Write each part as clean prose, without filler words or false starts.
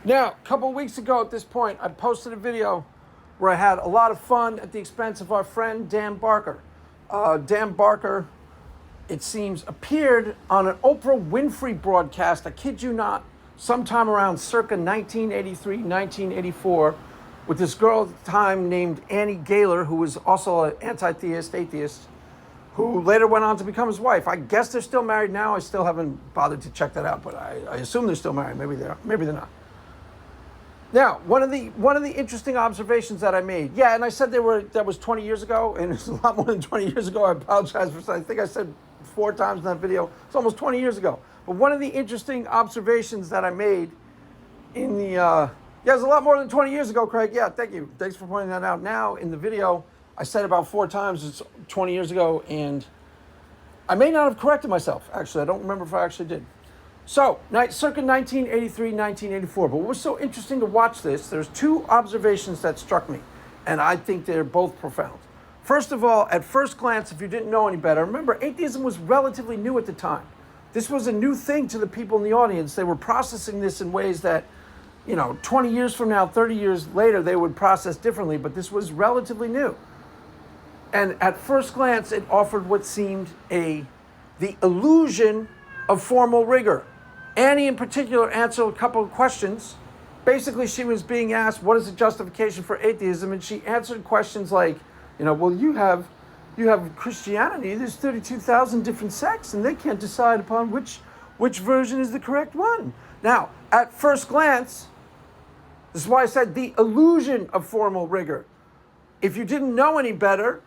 Now, a couple of weeks ago at this point, I posted a video where I had a lot of fun at the expense of our friend Dan Barker. Dan Barker, it seems, appeared on an Oprah Winfrey broadcast, I kid you not, sometime around circa 1983, 1984, with this girl at the time named Annie Gaylor, who was also an anti-theist, atheist, who later went on to become his wife. I guess they're still married now. I still haven't bothered to check that out, but I assume they're still married. Maybe they are, maybe they're not. Now, one of the interesting observations that I made, yeah, and I said that was 20 years ago, and it's a lot more than 20 years ago. I apologize for saying, I think I said 4 times in that video. It's almost 20 years ago. But one of the interesting observations that I made in the, yeah, it's a lot more than 20 years ago, Craig. Yeah, thank you. Thanks for pointing that out. Now, in the video, I said about 4 times it's 20 years ago, and I may not have corrected myself, actually. I don't remember if I actually did. So, circa 1983, 1984. But what was so interesting to watch this, there's 2 observations that struck me, and I think they're both profound. First of all, at first glance, if you didn't know any better, remember, atheism was relatively new at the time. This was a new thing to the people in the audience. They were processing this in ways that, 20 years from now, 30 years later, they would process differently, but this was relatively new. And at first glance, it offered what seemed the illusion of formal rigor. Annie, in particular, answered a couple of questions. Basically, she was being asked, what is the justification for atheism? And she answered questions like, well, you have Christianity. There's 32,000 different sects, and they can't decide upon which version is the correct one. Now, at first glance, this is why I said the illusion of formal rigor. If you didn't know any better,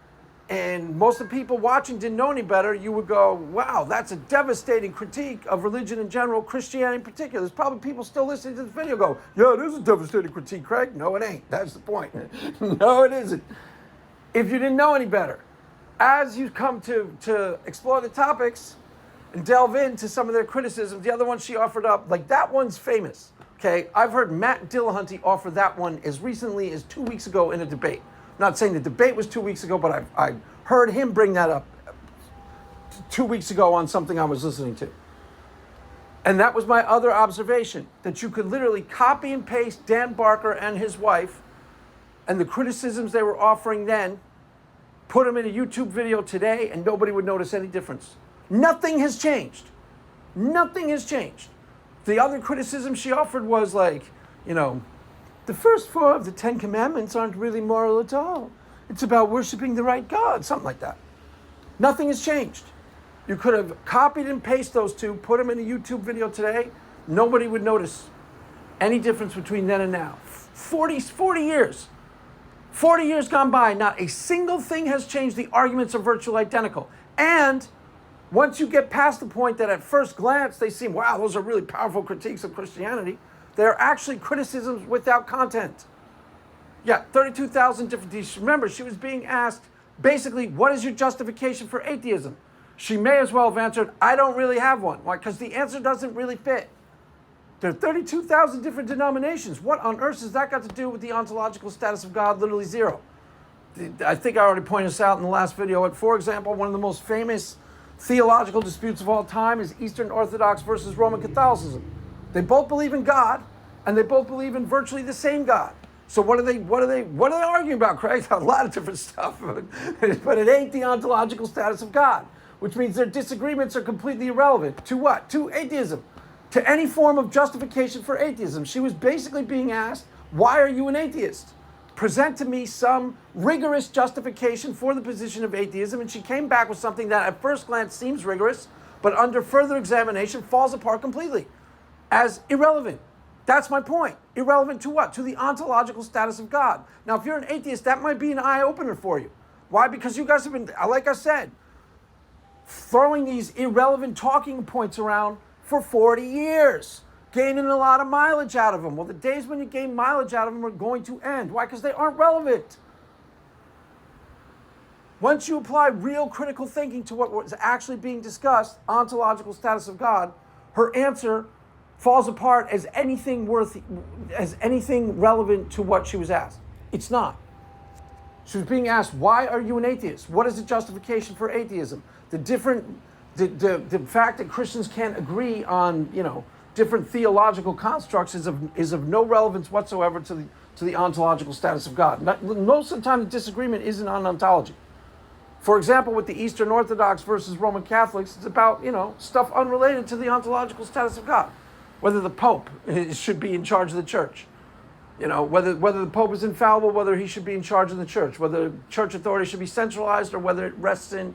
and most of the people watching didn't know any better, you would go, wow, that's a devastating critique of religion in general, Christianity in particular. There's probably people still listening to this video go, yeah, it is a devastating critique, Craig. No, it ain't. That's the point. No, it isn't. If you didn't know any better, as you come to explore the topics and delve into some of their criticisms, the other one she offered up, like that one's famous, okay? I've heard Matt Dill Hunty offer that one as recently as 2 weeks ago in a debate. I'm not saying the debate was 2 weeks ago, but I heard him bring that up 2 weeks ago on something I was listening to. And that was my other observation, that you could literally copy and paste Dan Barker and his wife and the criticisms they were offering then, put them in a YouTube video today, and nobody would notice any difference. Nothing has changed. Nothing has changed. The other criticism she offered was like, the first 4 of the 10 commandments aren't really moral at all. It's about worshiping the right God, something like that. Nothing has changed. You could have copied and pasted those 2, put them in a YouTube video today. Nobody would notice any difference between then and now. 40 years. 40 years gone by, not a single thing has changed. The arguments are virtually identical. And once you get past the point that at first glance they seem, wow, those are really powerful critiques of Christianity, they're actually criticisms without content. Yeah, 32,000 different things. Remember, she was being asked, basically, what is your justification for atheism? She may as well have answered, I don't really have one. Why? Because the answer doesn't really fit. There are 32,000 different denominations. What on earth has that got to do with the ontological status of God? Literally zero. I think I already pointed this out in the last video. For example, one of the most famous theological disputes of all time is Eastern Orthodox versus Roman Catholicism. They both believe in God, and they both believe in virtually the same God. So what are they arguing about, Craig? A lot of different stuff, but it ain't the ontological status of God, which means their disagreements are completely irrelevant. To what? To atheism. To any form of justification for atheism. She was basically being asked, why are you an atheist? Present to me some rigorous justification for the position of atheism. And she came back with something that at first glance seems rigorous, but under further examination falls apart completely as irrelevant. That's my point. Irrelevant to what? To the ontological status of God. Now, if you're an atheist, that might be an eye-opener for you. Why? Because you guys have been, like I said, throwing these irrelevant talking points around for 40 years, gaining a lot of mileage out of them. Well, the days when you gain mileage out of them are going to end. Why? Because they aren't relevant. Once you apply real critical thinking to what was actually being discussed, ontological status of God, her answer falls apart as anything relevant to what she was asked. It's not. She was being asked, why are you an atheist? What is the justification for atheism? The fact that Christians can't agree on, different theological constructs is of no relevance whatsoever to the ontological status of God. Most of the time, the disagreement isn't on ontology. For example, with the Eastern Orthodox versus Roman Catholics, it's about, stuff unrelated to the ontological status of God. Whether the Pope should be in charge of the church. Whether the Pope is infallible, whether he should be in charge of the church, whether church authority should be centralized or whether it rests in,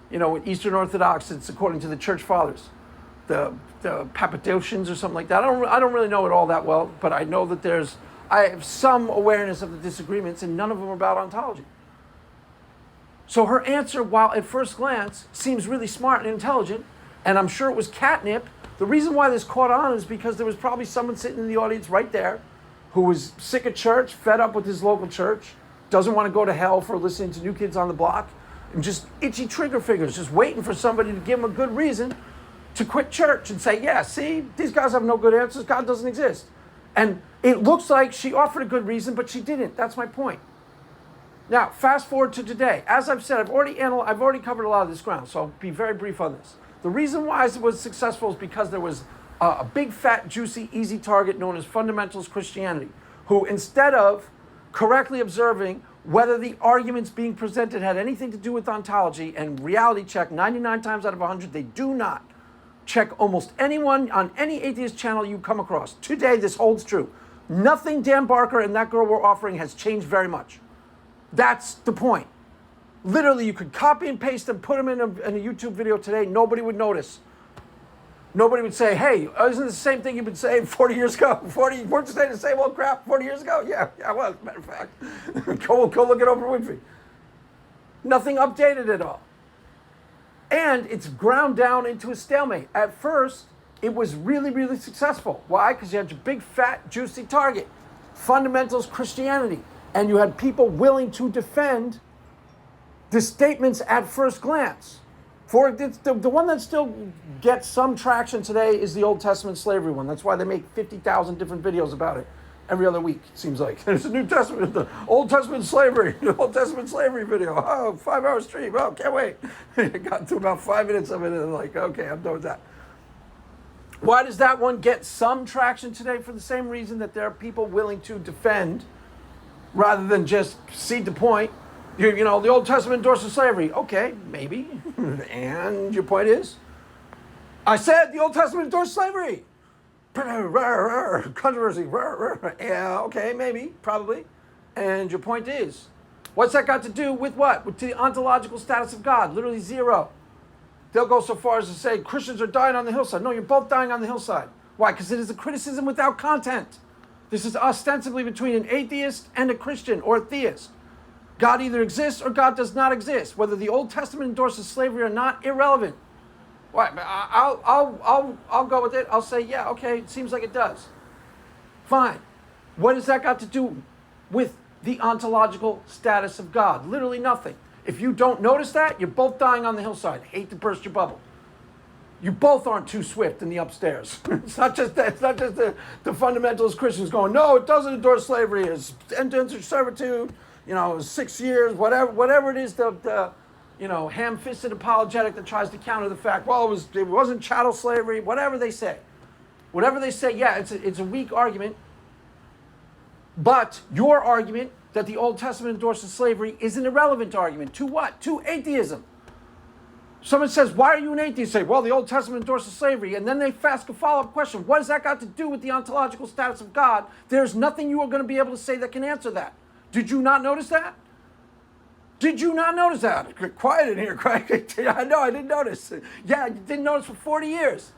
with Eastern Orthodox, it's according to the church fathers, the Papadocians or something like that. I don't really know it all that well, but I know that I have some awareness of the disagreements, and none of them are about ontology. So her answer, while at first glance seems really smart and intelligent, and I'm sure it was catnip, the reason why this caught on is because there was probably someone sitting in the audience right there who was sick of church, fed up with his local church, doesn't want to go to hell for listening to New Kids on the Block, and just itchy trigger fingers, just waiting for somebody to give him a good reason to quit church and say, yeah, see, these guys have no good answers, God doesn't exist. And it looks like she offered a good reason, but she didn't. That's my point. Now, fast forward to today. As I've said, I've already covered a lot of this ground, so I'll be very brief on this. The reason why it was successful is because there was a big, fat, juicy, easy target known as fundamentalist Christianity, who instead of correctly observing whether the arguments being presented had anything to do with ontology and reality check 99 times out of 100, they do not. Check almost anyone on any atheist channel you come across. Today, this holds true. Nothing Dan Barker and that girl were offering has changed very much. That's the point. Literally, you could copy and paste them, put them in a YouTube video today. Nobody would notice. Nobody would say, hey, isn't this the same thing you've been saying 40 years ago? Weren't you saying the same old crap 40 years ago? Yeah, I was, as a matter of fact. Go look at Oprah Winfrey. Nothing updated at all. And it's ground down into a stalemate. At first, it was really, really successful. Why? Because you had your big, fat, juicy target. Fundamentalist Christianity. And you had people willing to defend the statements at first glance. The one that still gets some traction today is the Old Testament slavery one. That's why they make 50,000 different videos about it every other week, it seems like. There's a New Testament, the Old Testament slavery, the Old Testament slavery video. Oh, 5-hour stream. Oh, can't wait. I got to about 5 minutes of it and I'm like, okay, I'm done with that. Why does that one get some traction today? For the same reason that there are people willing to defend rather than just cede the point. The Old Testament endorses slavery. Okay, maybe. And your point is? I said the Old Testament endorses slavery. Controversy. Yeah, okay, maybe, probably. And your point is? What's that got to do with what? With the ontological status of God? Literally zero. They'll go so far as to say Christians are dying on the hillside. No, you're both dying on the hillside. Why? Because it is a criticism without content. This is ostensibly between an atheist and a Christian or a theist. God either exists or God does not exist. Whether the Old Testament endorses slavery or not, irrelevant. Why? I'll go with it. I'll say, yeah, okay, it seems like it does. Fine. What has that got to do with the ontological status of God? Literally nothing. If you don't notice that, you're both dying on the hillside. Hate to burst your bubble. You both aren't too swift in the upstairs. It's not just that. It's not just the fundamentalist Christians going, no, it doesn't endorse slavery. It's indentured servitude. 6 years, whatever it is, the ham-fisted apologetic that tries to counter the fact, well, it wasn't chattel slavery, whatever they say. Whatever they say, yeah, it's a weak argument. But your argument that the Old Testament endorses slavery is an irrelevant argument. To what? To atheism. Someone says, why are you an atheist? Say, well, the Old Testament endorses slavery. And then they ask a follow-up question. What has that got to do with the ontological status of God? There's nothing you are going to be able to say that can answer that. Did you not notice that? Did you not notice that? Quiet in here, quiet. I know, I didn't notice. Yeah, you didn't notice for 40 years.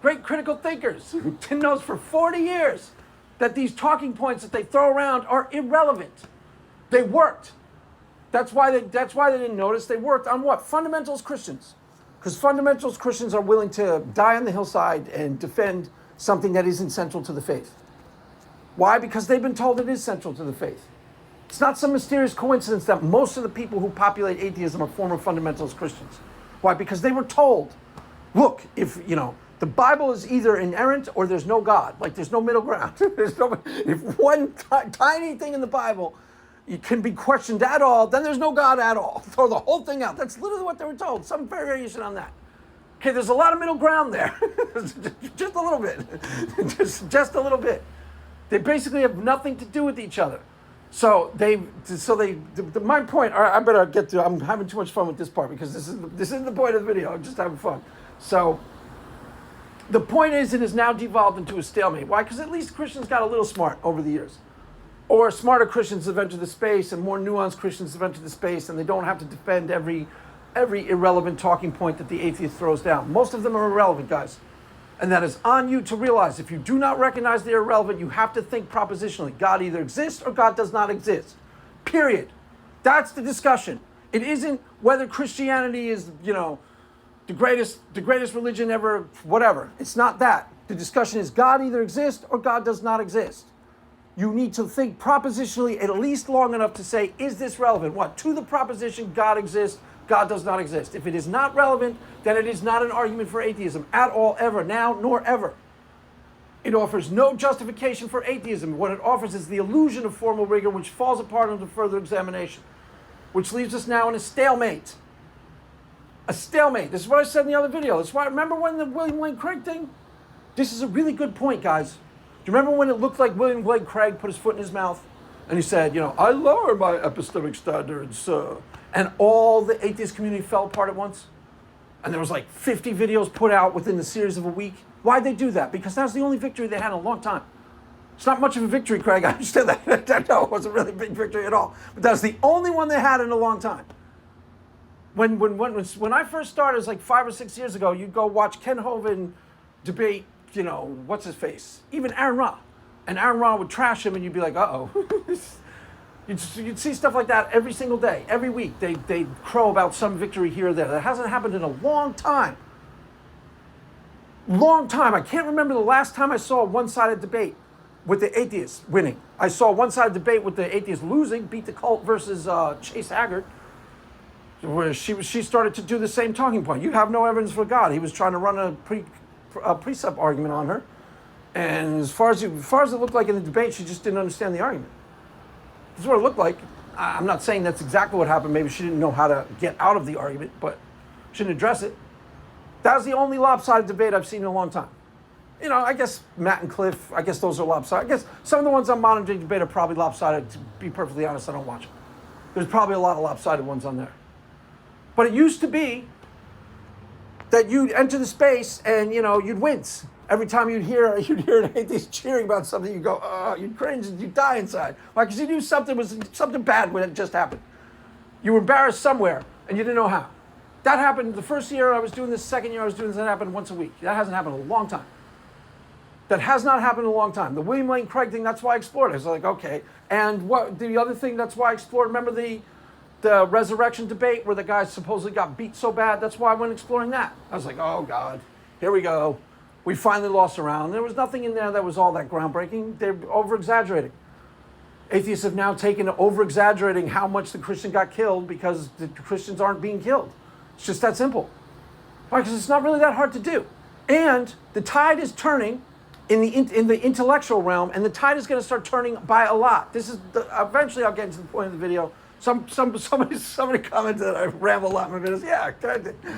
Great critical thinkers didn't notice for 40 years that these talking points that they throw around are irrelevant. They worked. That's why they didn't notice. They worked on what? Fundamentalist Christians. Because fundamentalist Christians are willing to die on the hillside and defend something that isn't central to the faith. Why? Because they've been told it is central to the faith. It's not some mysterious coincidence that most of the people who populate atheism are former fundamentalist Christians. Why? Because they were told, look, if, the Bible is either inerrant or there's no God. Like, there's no middle ground. If one tiny thing in the Bible it can be questioned at all, then there's no God at all. Throw the whole thing out. That's literally what they were told. Some variation on that. Okay, there's a lot of middle ground there. Just a little bit. just a little bit. They basically have nothing to do with each other. My point, I better get to, I'm having too much fun with this part because this is the point of the video. I'm just having fun. So the point is, it has now devolved into a stalemate. Why? Because at least Christians got a little smart over the years. Or smarter Christians have entered the space, and more nuanced Christians have entered the space, and they don't have to defend every irrelevant talking point that the atheist throws down. Most of them are irrelevant, guys. And that is on you to realize. If you do not recognize they're irrelevant, you have to think propositionally. God either exists or God does not exist. Period. That's the discussion. It isn't whether Christianity is, the greatest religion ever, whatever. It's not that. The discussion is God either exists or God does not exist. You need to think propositionally at least long enough to say, is this relevant? What? To the proposition, God exists, God does not exist. If it is not relevant, then it is not an argument for atheism at all, ever, now nor ever. It offers no justification for atheism. What it offers is the illusion of formal rigor, which falls apart under further examination, which leaves us now in a stalemate. A stalemate. This is what I said in the other video. That's why, remember when the William Lane Craig thing? This is a really good point, guys. Do you remember when it looked like William Lane Craig put his foot in his mouth and he said, I lower my epistemic standards, and all the atheist community fell apart at once? And there was like 50 videos put out within the series of a week. Why'd they do that? Because that was the only victory they had in a long time. It's not much of a victory, Craig. I understand that. No, it wasn't really a big victory at all. But that's the only one they had in a long time. When I first started, it was like 5 or 6 years ago, you'd go watch Ken Hovind debate, what's his face? Even Aaron Ra. And Aaron Ra would trash him and you'd be like, uh-oh. You'd see stuff like that every single day, every week. They'd crow about some victory here or there. That hasn't happened in a long time. Long time. I can't remember the last time I saw a one-sided debate with the atheists winning. I saw a one-sided debate with the atheists losing, beat the cult versus Chase Haggard, where she started to do the same talking point. You have no evidence for God. He was trying to run a precept argument on her. And as far as it looked like in the debate, she just didn't understand the argument. This is what it looked like. I'm not saying that's exactly what happened. Maybe she didn't know how to get out of the argument, but she didn't address it. That was the only lopsided debate I've seen in a long time. I guess Matt and Cliff, I guess those are lopsided. I guess some of the ones on Modern Day Debate are probably lopsided. To be perfectly honest, I don't watch them. There's probably a lot of lopsided ones on there. But it used to be that you'd enter the space and, you'd wince. Every time you'd hear an atheist cheering about something, you'd go, oh, you'd cringe and you'd die inside. Why? Because you knew something bad when it just happened. You were embarrassed somewhere and you didn't know how. That happened the first year I was doing this, second year I was doing this, that happened once a week. That hasn't happened in a long time. That has not happened in a long time. The William Lane Craig thing, that's why I explored it. I was like, okay. And what the other thing, that's why I explored, remember the resurrection debate where the guy supposedly got beat so bad? That's why I went exploring that. I was like, oh God, here we go. We finally lost around. There was nothing in there that was all that groundbreaking. They're over-exaggerating. Atheists have now taken to over-exaggerating how much the Christian got killed because the Christians aren't being killed. It's just that simple. Why? Because it's not really that hard to do. And the tide is turning in the intellectual realm, and the tide is going to start turning by a lot. Eventually I'll get into the point of the video. Somebody commented that I ramble a lot in my videos. Yeah,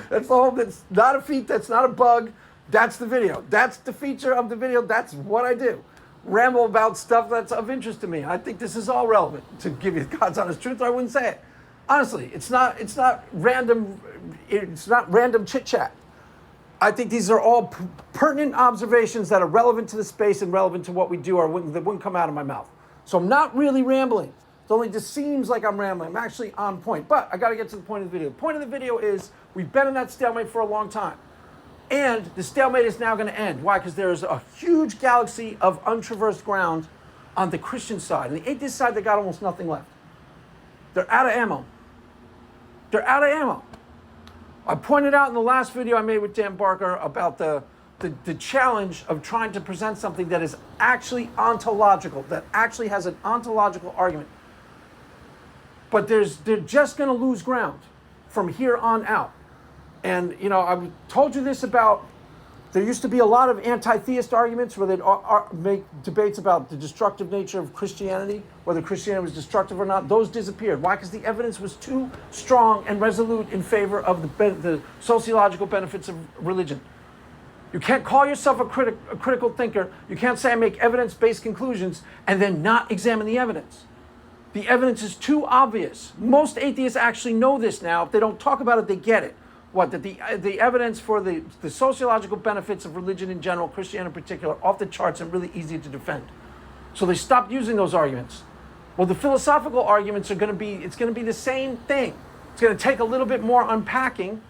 that's the whole. That's not a feat. That's not a bug. That's the video. That's the feature of the video. That's what I do. Ramble about stuff that's of interest to me. I think this is all relevant. To give you God's honest truth, I wouldn't say it. Honestly, it's not random. It's not random chit chat. I think these are all pertinent observations that are relevant to the space and relevant to what we do, that wouldn't come out of my mouth. So I'm not really rambling. It only just seems like I'm rambling. I'm actually on point. But I got to get to the point of the video. The point of the video is we've been in that stalemate for a long time. And the stalemate is now going to end. Why? Because there's a huge galaxy of untraversed ground on the Christian side. On the atheist side, they got almost nothing left. They're out of ammo. They're out of ammo. I pointed out in the last video I made with Dan Barker about the challenge of trying to present something that is actually ontological, that actually has an ontological argument. But they're just going to lose ground from here on out. And, I've told you this about There used to be a lot of anti-theist arguments where they'd make debates about the destructive nature of Christianity, whether Christianity was destructive or not. Those disappeared. Why? Because the evidence was too strong and resolute in favor of the sociological benefits of religion. You can't call yourself a critical thinker. You can't say I make evidence-based conclusions and then not examine the evidence. The evidence is too obvious. Most atheists actually know this now. If they don't talk about it, they get it. What, that the evidence for the sociological benefits of religion in general, Christianity in particular, off the charts and really easy to defend. So they stopped using those arguments. Well, the philosophical arguments are going to be, it's going to be the same thing. It's going to take a little bit more unpacking,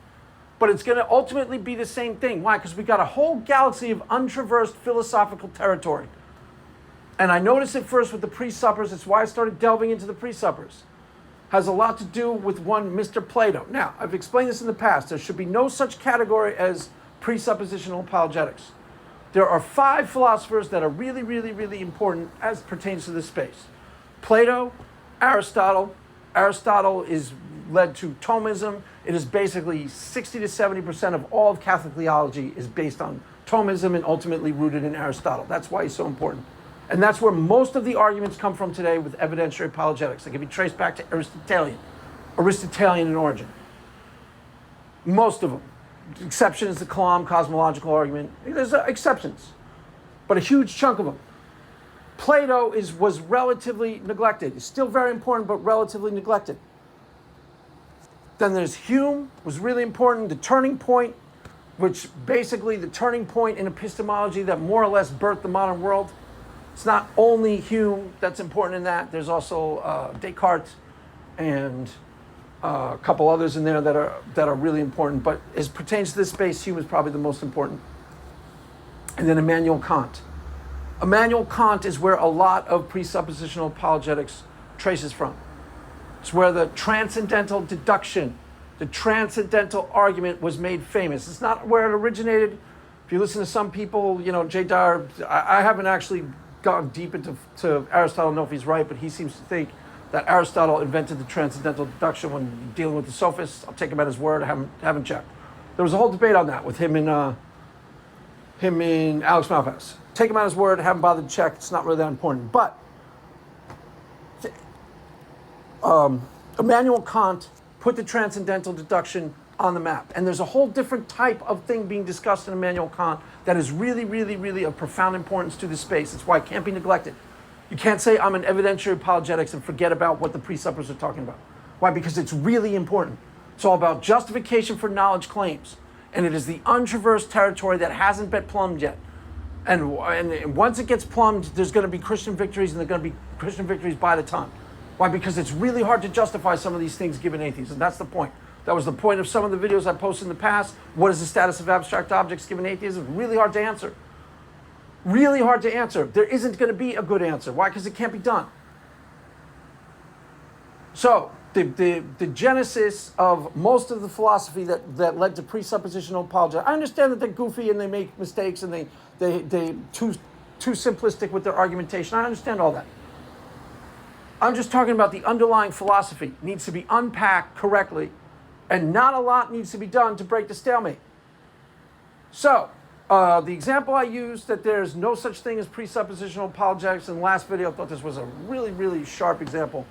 but it's going to ultimately be the same thing. Why? Because we got a whole galaxy of untraversed philosophical territory. And I noticed it first with the pre-suppers. It's why I started delving into the pre-suppers. Has a lot to do with one Mr. Plato. Now, I've explained this in the past. There should be no such category as presuppositional apologetics. There are 5 philosophers that are really, really, really important as pertains to this space. Plato, Aristotle. Aristotle is led to Thomism. It is basically 60 to 70% of all of Catholic theology is based on Thomism and ultimately rooted in Aristotle. That's why he's so important. And that's where most of the arguments come from today with evidentiary apologetics. They can be traced back to Aristotelian in origin. Most of them. The exception is the Kalam cosmological argument. There's exceptions, but a huge chunk of them. Plato was relatively neglected. It's still very important, but relatively neglected. Then there's Hume, was really important. The turning point, which basically the turning point in epistemology that more or less birthed the modern world. It's not only Hume that's important in that. There's also Descartes and a couple others in there that are really important. But as pertains to this space, Hume is probably the most important. And then Immanuel Kant. Immanuel Kant is where a lot of presuppositional apologetics traces from. It's where the transcendental deduction, the transcendental argument was made famous. It's not where it originated. If you listen to some people, you know, J. Dyer, I haven't actually gone deep into Aristotle. I don't know if he's right, but he seems to think that Aristotle invented the transcendental deduction when dealing with the sophists. I'll take him at his word. I haven't checked. There was a whole debate on that with him and Alex Malpass. Take him at his word. Haven't bothered to check. It's not really that important. But Immanuel Kant put the transcendental deduction on the map. And there's a whole different type of thing being discussed in Immanuel Kant that is really, really, really of profound importance to this space. It's why it can't be neglected. You can't say I'm an evidentiary apologetics and forget about what the pre-suppers are talking about. Why? Because it's really important. It's all about justification for knowledge claims. And it is the untraversed territory that hasn't been plumbed yet. And once it gets plumbed, there's going to be Christian victories, and there's going to be Christian victories by the ton. Why? Because it's really hard to justify some of these things given atheism. That's the point. That was the point of some of the videos I posted in the past. What is the status of abstract objects given atheism? Really hard to answer. Really hard to answer. There isn't going to be a good answer. Why? Because it can't be done. So, the genesis of most of the philosophy that led to presuppositional apologetics. I understand that they're goofy and they make mistakes and they too simplistic with their argumentation. I understand all that. I'm just talking about the underlying philosophy. It needs to be unpacked correctly, and not a lot needs to be done to break the stalemate. So, the example I used that there's no such thing as presuppositional apologetics in the last video, I thought this was a really, really sharp example.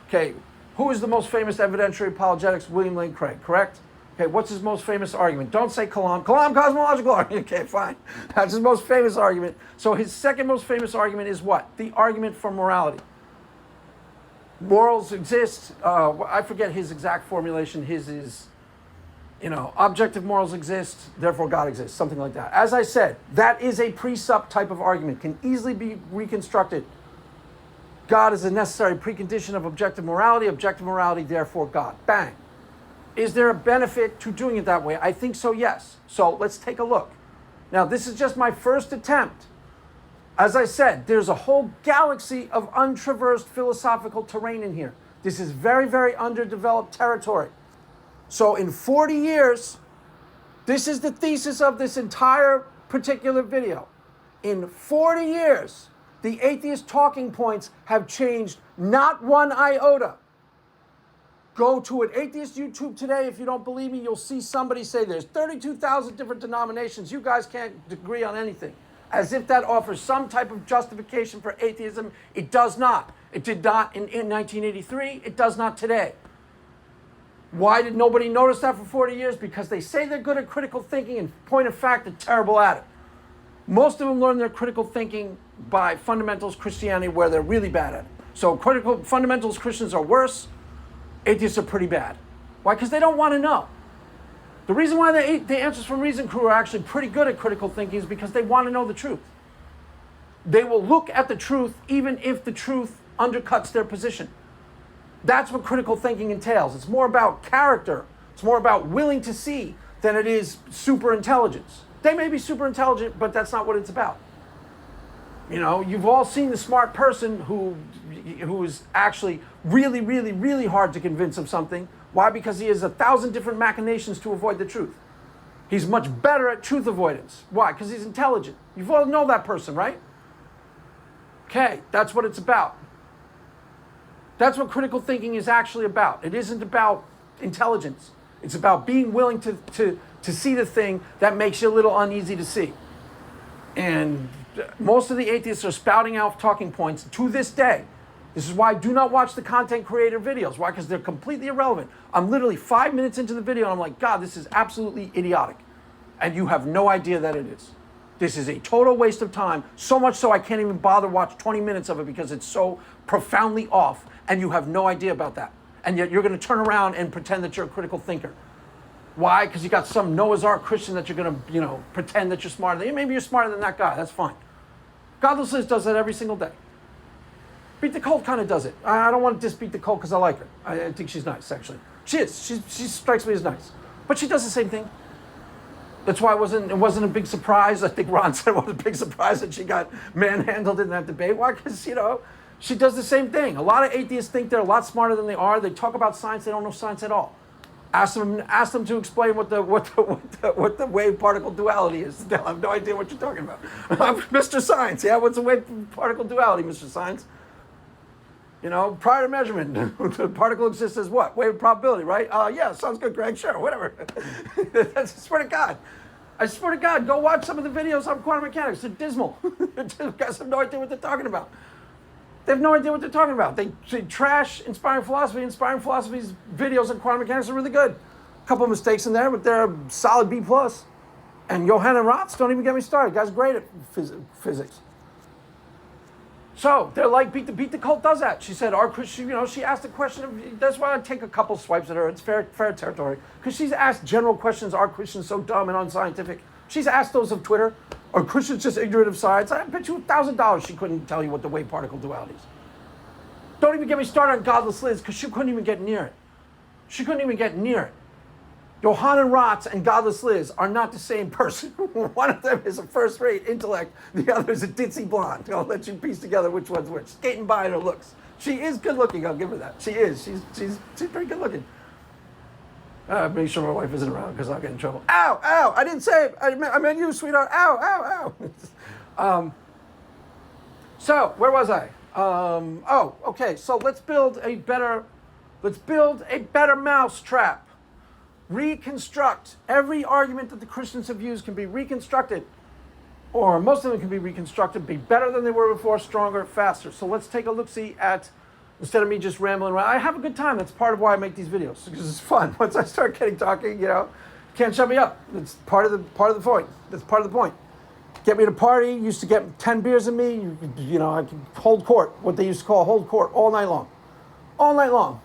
Okay, who is the most famous evidentiary apologetics? William Lane Craig, correct? Okay, what's his most famous argument? Don't say Kalam. Kalam cosmological argument. Okay, fine. That's his most famous argument. So his second most famous argument is what? The argument for morality. Morals exist. I forget his exact formulation. His is, objective morals exist, therefore God exists, something like that. As I said, that is a presup type of argument, can easily be reconstructed. God is a necessary precondition of objective morality, therefore God. Bang. Is there a benefit to doing it that way? I think so, yes. So let's take a look. Now, this is just my first attempt. As I said, there's a whole galaxy of untraversed philosophical terrain in here. This is very, very underdeveloped territory. So in 40 years, this is the thesis of this entire particular video. In 40 years, the atheist talking points have changed not one iota. Go to an atheist YouTube today. If you don't believe me, you'll see somebody say there's 32,000 different denominations. You guys can't agree on anything. As if that offers some type of justification for atheism. It does not. It did not in 1983. It does not today. Why did nobody notice that for 40 years? Because they say they're good at critical thinking, and point of fact, they're terrible at it. Most of them learn their critical thinking by fundamentalist Christianity, where they're really bad at it. So critical fundamentalist Christians are worse. Atheists are pretty bad. Why? Because they don't want to know. The reason why the Answers from Reason crew are actually pretty good at critical thinking is because they want to know the truth. They will look at the truth even if the truth undercuts their position. That's what critical thinking entails. It's more about character. It's more about willing to see than it is super intelligence. They may be super intelligent, but that's not what it's about. You know, you've all seen the smart person who is actually really, really, really hard to convince of something. Why? Because he has 1,000 different machinations to avoid the truth. He's much better at truth avoidance. Why? Because he's intelligent. You all know that person, right? Okay, that's what it's about. That's what critical thinking is actually about. It isn't about intelligence. It's about being willing to see the thing that makes you a little uneasy to see. And most of the atheists are spouting out talking points to this day. This is why I do not watch the content creator videos. Why? Because they're completely irrelevant. I'm literally 5 minutes into the video and I'm like, God, this is absolutely idiotic. And you have no idea that it is. This is a total waste of time. So much so I can't even bother watch 20 minutes of it because it's so profoundly off and you have no idea about that. And yet you're going to turn around and pretend that you're a critical thinker. Why? Because you got some Noah's Ark Christian that you're going to, pretend that you're smarter than. Maybe you're smarter than that guy. That's fine. Godless Liz does that every single day. Beat the Cult kind of does it. I don't want to just beat the Cult because I like her. I think she's nice, actually. She is. She strikes me as nice. But she does the same thing. That's why it wasn't a big surprise. I think Ron said it was a big surprise that she got manhandled in that debate. Why? Because, she does the same thing. A lot of atheists think they're a lot smarter than they are. They talk about science. They don't know science at all. Ask them to explain what the wave particle duality is. They'll have no idea what you're talking about. Mr. Science, yeah, what's a wave particle duality, Mr. Science? Prior to measurement, the particle exists as what? Wave probability, right? Yeah, sounds good, Greg. Sure, whatever. I swear to God, go watch some of the videos on quantum mechanics. They're dismal. You guys have no idea what they're talking about. They have no idea what they're talking about. They trash Inspiring Philosophy. Inspiring Philosophy's videos on quantum mechanics are really good. A couple of mistakes in there, but they're a solid B+. And Johanna Rotz, don't even get me started. The guy's great at physics. So they're like, beat the Cult does that. She said, our Christian, she asked a question. That's why I take a couple swipes at her. It's fair territory. Because she's asked general questions. Are Christians so dumb and unscientific? She's asked those of Twitter. Are Christians just ignorant of science? I bet you $1,000 she couldn't tell you what the wave particle duality is. Don't even get me started on Godless Liz, because she couldn't even get near it. She couldn't even get near it. Johanna Rotz and Godless Liz are not the same person. One of them is a first-rate intellect. The other is a ditzy blonde. I'll let you piece together which one's which. Skating by in her looks. She is good-looking, I'll give her that. She is. She's pretty good-looking. Make sure my wife isn't around because I'll get in trouble. Ow, ow, I didn't say it. I meant you, sweetheart. Ow, ow, ow. So, where was I? Okay, so let's build a better mousetrap. Reconstruct. Every argument that the Christians have used can be reconstructed, or most of them can be reconstructed, be better than they were before, stronger, faster. So let's take a look-see at, instead of me just rambling around. I have a good time. That's part of why I make these videos, because it's fun. Once I start talking, can't shut me up. It's part of the point. That's part of the point. Get me to party. Used to get 10 beers in me. I could hold court. What they used to call hold court all night long. All night long.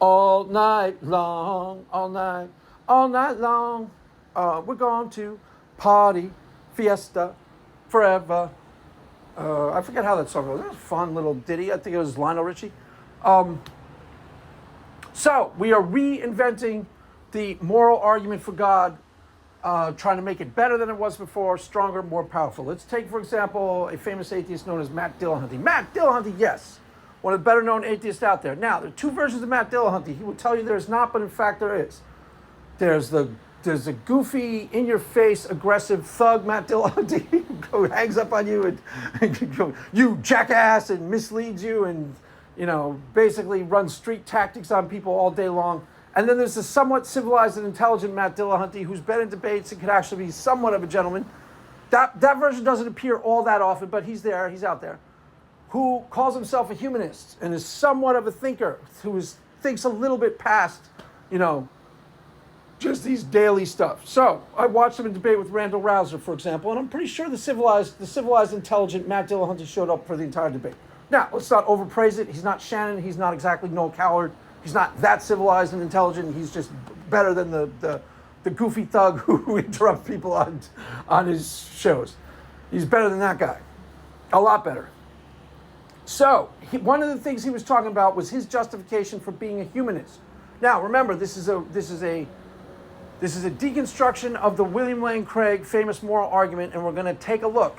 All night long. All night long. We're going to party, fiesta, forever. I forget how that song goes. That was a fun little ditty. I think it was Lionel Richie. So we are reinventing the moral argument for God, trying to make it better than it was before, stronger, more powerful. Let's take, for example, a famous atheist known as Matt Dillahunty. Matt Dillahunty, yes, one of the better known atheists out there. Now, there are two versions of Matt Dillahunty. He will tell you there's not, but in fact there is. There's a goofy, in-your-face, aggressive thug, Matt Dillahunty, who hangs up on you and you jackass, and misleads you and basically runs street tactics on people all day long. And then there's the somewhat civilized and intelligent Matt Dillahunty, who's been in debates and could actually be somewhat of a gentleman. That version doesn't appear all that often, but he's there, he's out there, who calls himself a humanist and is somewhat of a thinker, thinks a little bit past, just these daily stuff. So I watched him in debate with Randall Rouser, for example, and I'm pretty sure the civilized, intelligent Matt Dillahunty showed up for the entire debate. Now, let's not overpraise it. He's not Shannon. He's not exactly Noel Coward. He's not that civilized and intelligent. He's just better than the goofy thug who interrupts people on his shows. He's better than that guy. A lot better. So, one of the things he was talking about was his justification for being a humanist. Now, remember, this is a deconstruction of the William Lane Craig famous moral argument, and we're going to take a look.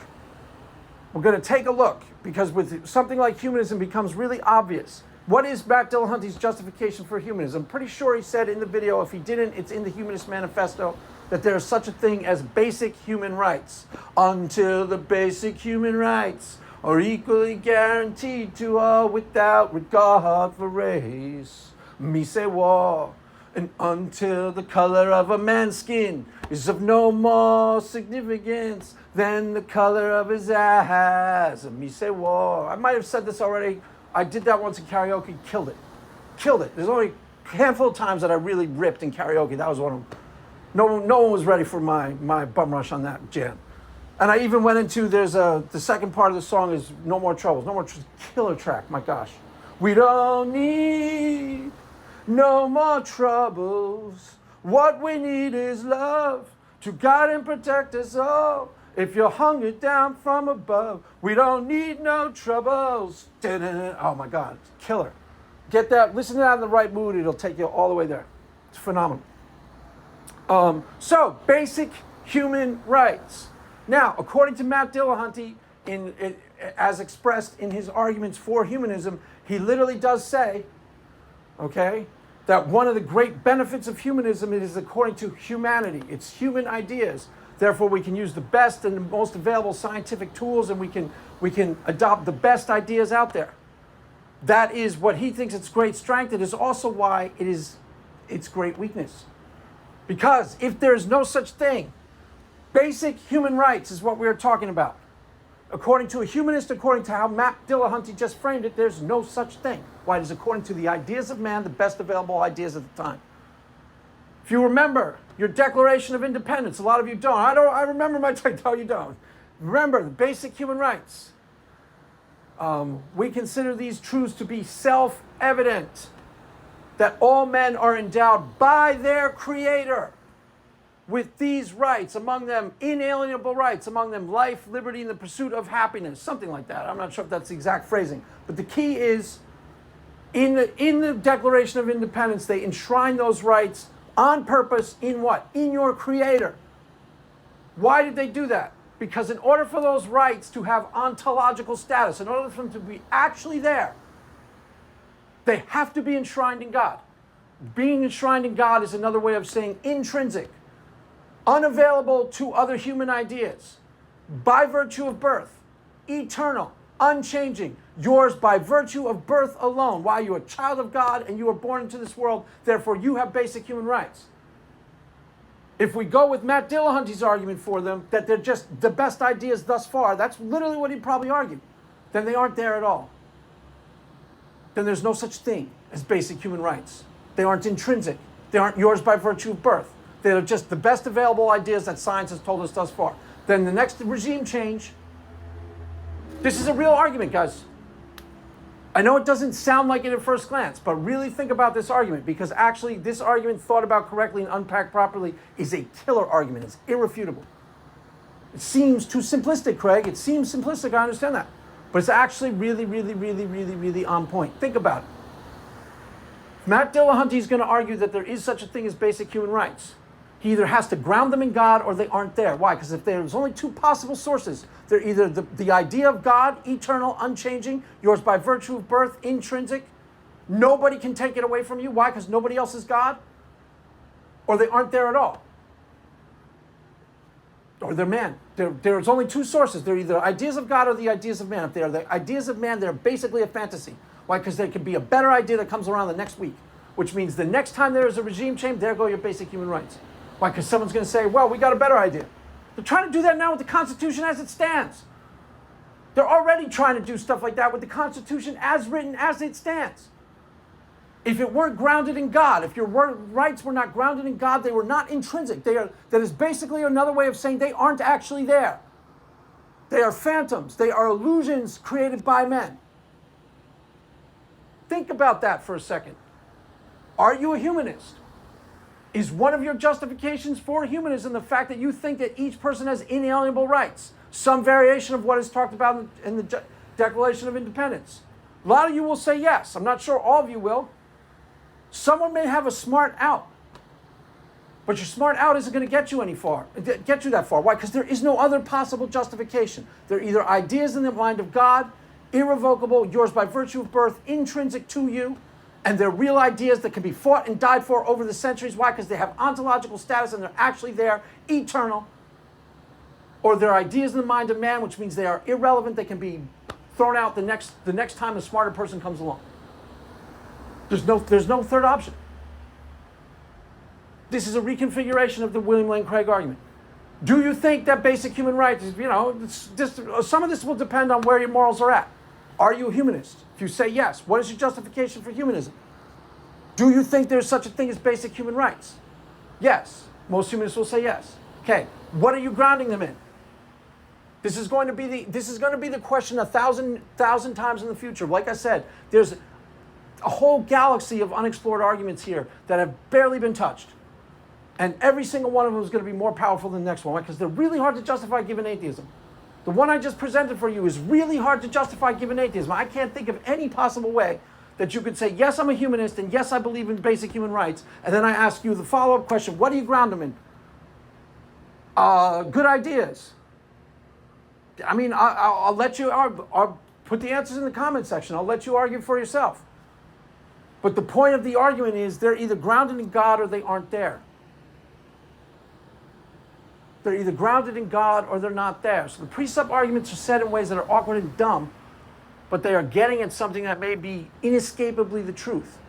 We're going to take a look, because with something like humanism becomes really obvious. What is Matt Dillahunty's justification for humanism? I'm pretty sure he said in the video, if he didn't, it's in the Humanist Manifesto, that there is such a thing as basic human rights. Until the basic human rights are equally guaranteed to all without regard for race. Me say war. And until the color of a man's skin is of no more significance than the color of his eyes. Me say war. I might have said this already. I did that once in karaoke, killed it. Killed it. There's only a handful of times that I really ripped in karaoke. That was one of them. No one was ready for my bum rush on that jam. And I even went into, the second part of the song is No More Troubles. No More Killer track, my gosh. We don't need no more troubles. What we need is love to guide and protect us all. If you're hungry down from above, we don't need no troubles. Oh my God, killer. Get that, listen to that in the right mood, it'll take you all the way there. It's phenomenal. So, basic human rights. Now, according to Matt Dillahunty, as expressed in his arguments for humanism, he literally does say, okay, that one of the great benefits of humanism is according to humanity. It's human ideas. Therefore, we can use the best and the most available scientific tools, and we can adopt the best ideas out there. That is what he thinks its great strength. It is also why it is its great weakness. Because if there's no such thing, basic human rights is what we're talking about. According to a humanist, according to how Matt Dillahunty just framed it, there's no such thing. Why? It is according to the ideas of man, the best available ideas at the time. If you remember your Declaration of Independence, a lot of you don't. I remember my, no, you don't. Remember the basic human rights. We consider these truths to be self-evident, that all men are endowed by their Creator with these rights, among them inalienable rights, among them life, liberty, and the pursuit of happiness, something like that. I'm not sure if that's the exact phrasing. But the key is, in the Declaration of Independence, they enshrine those rights on purpose in what? In your Creator. Why did they do that? Because in order for those rights to have ontological status, in order for them to be actually there, they have to be enshrined in God. Being enshrined in God is another way of saying intrinsic, unavailable to other human ideas, by virtue of birth, eternal, unchanging, yours by virtue of birth alone. Why? You are a child of God and you were born into this world, therefore you have basic human rights. If we go with Matt Dillahunty's argument for them, that they're just the best ideas thus far, that's literally what he'd probably argue, then they aren't there at all. Then there's no such thing as basic human rights. They aren't intrinsic. They aren't yours by virtue of birth. They're just the best available ideas that science has told us thus far. Then the next regime change, this is a real argument, guys. I know it doesn't sound like it at first glance, but really think about this argument, because actually this argument, thought about correctly and unpacked properly, is a killer argument. It's irrefutable. It seems too simplistic, Craig. It seems simplistic, I understand that. But it's actually really, really, really, really, really on point. Think about it. Matt Dillahunty is going to argue that there is such a thing as basic human rights. He either has to ground them in God or they aren't there. Why? Because if there's only two possible sources, they're either the idea of God, eternal, unchanging, yours by virtue of birth, intrinsic, nobody can take it away from you. Why? Because nobody else is God. Or they aren't there at all. Or they're man. There's only two sources. They're either ideas of God or the ideas of man. If they're the ideas of man, they're basically a fantasy. Why? Because there could be a better idea that comes around the next week, which means the next time there is a regime change, there go your basic human rights. Why? Because someone's going to say, well, we got a better idea. They're trying to do that now with the Constitution as it stands. They're already trying to do stuff like that with the Constitution as written, as it stands. If it weren't grounded in God, if your rights were not grounded in God, they were not intrinsic. That is basically another way of saying they aren't actually there. They are phantoms. They are illusions created by men. Think about that for a second. Are you a humanist? Is one of your justifications for humanism the fact that you think that each person has inalienable rights? Some variation of what is talked about in the Declaration of Independence. A lot of you will say yes. I'm not sure all of you will. Someone may have a smart out. But your smart out isn't going to get you that far. Why? Because there is no other possible justification. They're either ideas in the mind of God, irrevocable, yours by virtue of birth, intrinsic to you, and they're real ideas that can be fought and died for over the centuries. Why? Because they have ontological status and they're actually there, eternal. Or they're ideas in the mind of man, which means they are irrelevant. They can be thrown out the next time a smarter person comes along. There's no third option. This is a reconfiguration of the William Lane Craig argument. Do you think that basic human rights, some of this will depend on where your morals are at. Are you a humanist? If you say yes, what is your justification for humanism? Do you think there's such a thing as basic human rights? Yes. Most humanists will say yes. Okay. What are you grounding them in? This is going to be the question 1,000 times in the future. Like I said, there's a whole galaxy of unexplored arguments here that have barely been touched. And every single one of them is going to be more powerful than the next one, right? Because they're really hard to justify given atheism. The one I just presented for you is really hard to justify given atheism. I can't think of any possible way that you could say, yes, I'm a humanist, and yes, I believe in basic human rights. And then I ask you the follow-up question, what do you ground them in? Good ideas. I mean, I'll let you I'll put the answers in the comment section. I'll let you argue for yourself. But the point of the argument is they're either grounded in God or they aren't there. They're either grounded in God or they're not there. So the precept arguments are said in ways that are awkward and dumb, but they are getting at something that may be inescapably the truth.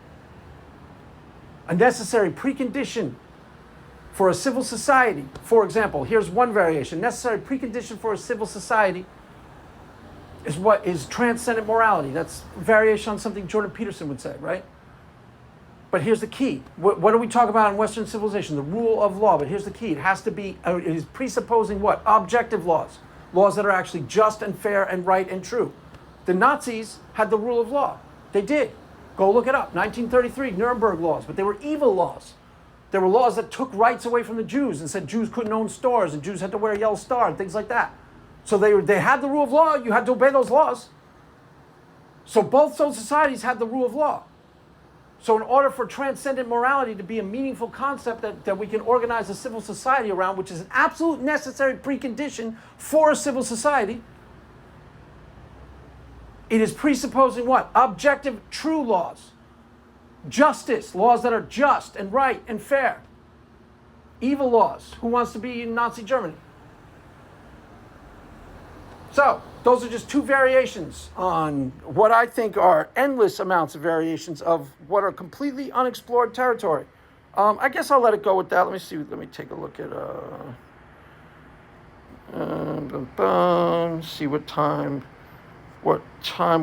A necessary precondition for a civil society. For example, here's one variation. Necessary precondition for a civil society is what is transcendent morality. That's variation on something Jordan Peterson would say, right? But here's the key. What do we talk about in Western civilization? The rule of law. But here's the key. It has to be, it is presupposing what? Objective laws. Laws that are actually just and fair and right and true. The Nazis had the rule of law. They did. Go look it up. 1933, Nuremberg laws. But they were evil laws. There were laws that took rights away from the Jews and said Jews couldn't own stores and Jews had to wear a yellow star and things like that. So they had the rule of law. You had to obey those laws. So both those societies had the rule of law. So in order for transcendent morality to be a meaningful concept that we can organize a civil society around, which is an absolute necessary precondition for a civil society, it is presupposing what? Objective, true laws. Justice, laws that are just and right and fair. Evil laws. Who wants to be in Nazi Germany? So, those are just two variations on what I think are endless amounts of variations of what are completely unexplored territory. I guess I'll let it go with that. Let me take a look at, see what time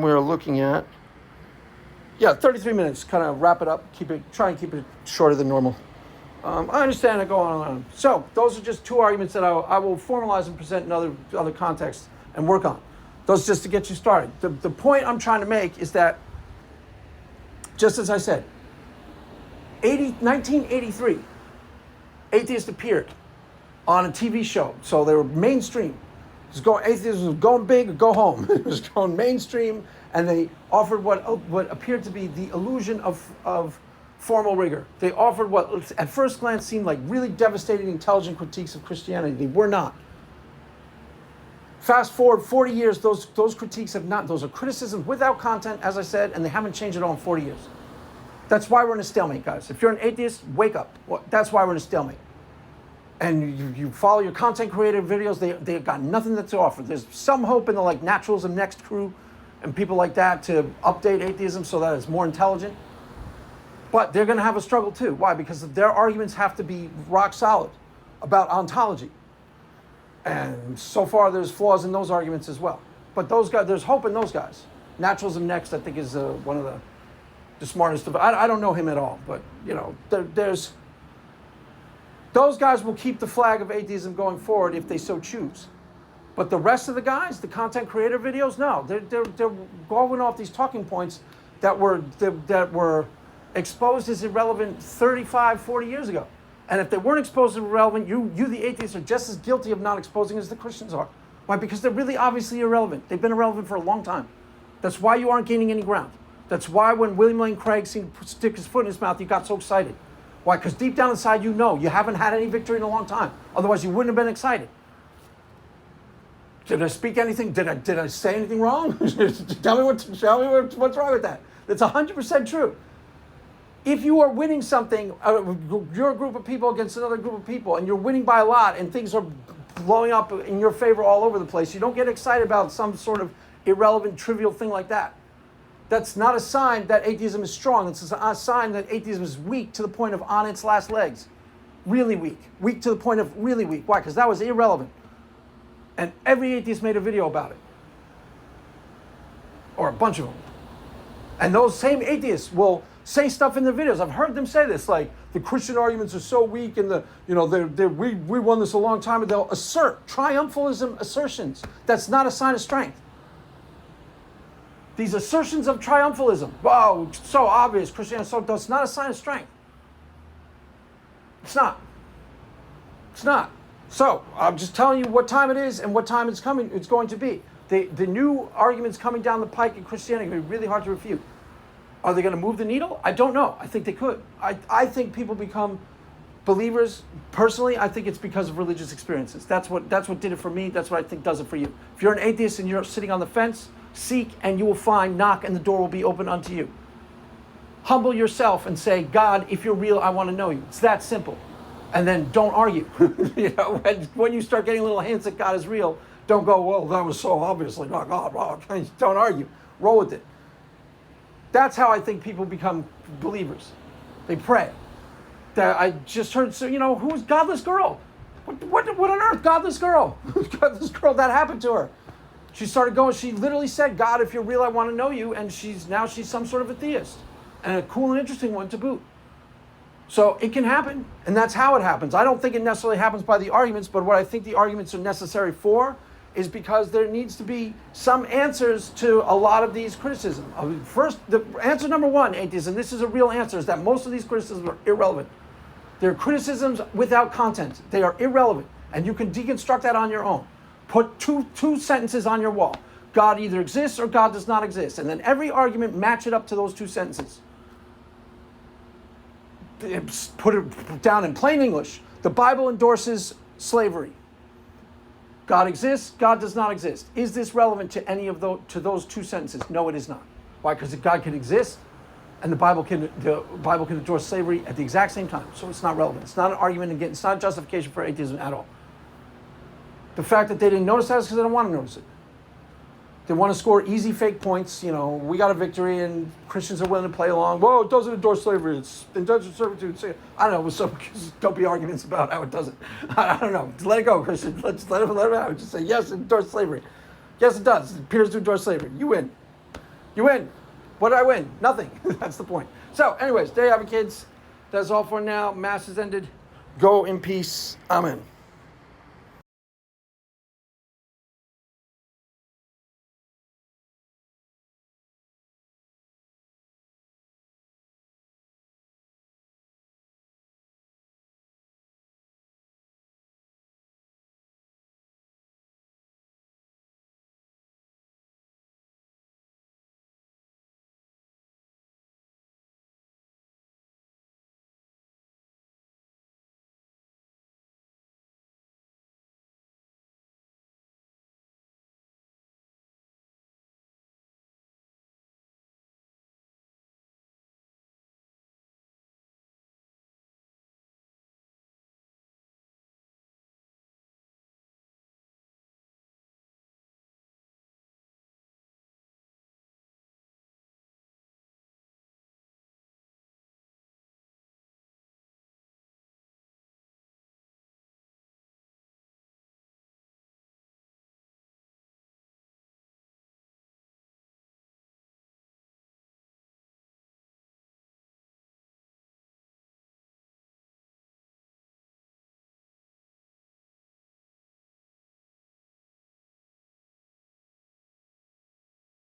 we're looking at. Yeah, 33 minutes, kind of wrap it up, try and keep it shorter than normal. I understand I go on and on. So, those are just two arguments that I will formalize and present in other contexts and work on. Those just to get you started. The point I'm trying to make is that, just as I said, 1983, atheists appeared on a TV show. So they were mainstream. Atheism was going big or go home. It was going mainstream, and they offered what appeared to be the illusion of formal rigor. They offered what at first glance seemed like really devastating, intelligent critiques of Christianity. They were not. Fast forward 40 years, those critiques those are criticisms without content, as I said, and they haven't changed at all in 40 years. That's why we're in a stalemate, guys. If you're an atheist, wake up. That's why we're in a stalemate. And you follow your content creator videos, they got nothing to offer. There's some hope in the naturalism next crew, and people like that to update atheism so that it's more intelligent. But they're going to have a struggle too. Why? Because their arguments have to be rock solid about ontology. And so far there's flaws in those arguments as well. But those guys, there's hope in those guys. Naturalism Next, I think, is one of the smartest of. I don't know him at all, but you know, there's those guys will keep the flag of atheism going forward if they so choose. But the rest of the guys, the content creator videos, no, they're going off these talking points that were exposed as irrelevant 35, 40 years ago. And if they weren't exposed as irrelevant, you the atheists are just as guilty of not exposing as the Christians are. Why? Because they're really obviously irrelevant. They've been irrelevant for a long time. That's why you aren't gaining any ground. That's why when William Lane Craig seemed to stick his foot in his mouth, you got so excited. Why? Because deep down inside you know you haven't had any victory in a long time. Otherwise you wouldn't have been excited. Did I speak anything? Did I say anything wrong? Tell me what's wrong with that. That's 100% true. If you are winning something, you're a group of people against another group of people, and you're winning by a lot, and things are blowing up in your favor all over the place, you don't get excited about some sort of irrelevant, trivial thing like that. That's not a sign that atheism is strong. It's a sign that atheism is weak to the point of on its last legs. Really weak. Weak to the point of really weak. Why? Because that was irrelevant. And every atheist made a video about it. Or a bunch of them. And those same atheists will say stuff in their videos. I've heard them say this, like, the Christian arguments are so weak and we won this a long time, and they'll assert triumphalism assertions. That's not a sign of strength. These assertions of triumphalism, wow, so obvious, Christianity, so that's not a sign of strength. It's not. It's not. So I'm just telling you what time it is and what time it's going to be. The new arguments coming down the pike in Christianity are going to be really hard to refute. Are they going to move the needle? I don't know. I think they could. I think people become believers. Personally, I think it's because of religious experiences. That's what did it for me. That's what I think does it for you. If you're an atheist and you're sitting on the fence, seek and you will find, knock and the door will be open unto you. Humble yourself and say, God, if you're real, I want to know you. It's that simple. And then don't argue. When you start getting little hints that God is real, don't go, well, that was so obviously not God. Don't argue. Roll with it. That's how I think people become believers. They pray. I just heard, who's Godless Girl? What on earth, Godless Girl? Godless Girl, that happened to her. She started going, she literally said, God, if you're real, I want to know you. And she's some sort of a theist. And a cool and interesting one to boot. So it can happen, and that's how it happens. I don't think it necessarily happens by the arguments, but what I think the arguments are necessary for is because there needs to be some answers to a lot of these criticisms. First, the answer number one, atheism, this is a real answer, is that most of these criticisms are irrelevant. They're criticisms without content. They are irrelevant, and you can deconstruct that on your own. Put two sentences on your wall. God either exists or God does not exist, and then every argument match it up to those two sentences. Put it down in plain English. The Bible endorses slavery. God exists, God does not exist. Is this relevant to any of those two sentences? No, it is not. Why? Because God can exist and the Bible can endorse slavery at the exact same time. So it's not relevant. It's not an argument against, it's not a justification for atheism at all. The fact that they didn't notice that is because they don't want to notice it. They want to score easy fake points. We got a victory and Christians are willing to play along. Whoa, it doesn't endorse slavery. It's indentured servitude. I don't know. So don't be arguments about how it doesn't. I don't know. Just let it go, Christian. Let's let it out. Just say, yes, it endorses slavery. Yes, it does. It appears to endorse slavery. You win. You win. What did I win? Nothing. That's the point. So anyways, there you have it, kids. That's all for now. Mass is ended. Go in peace. Amen.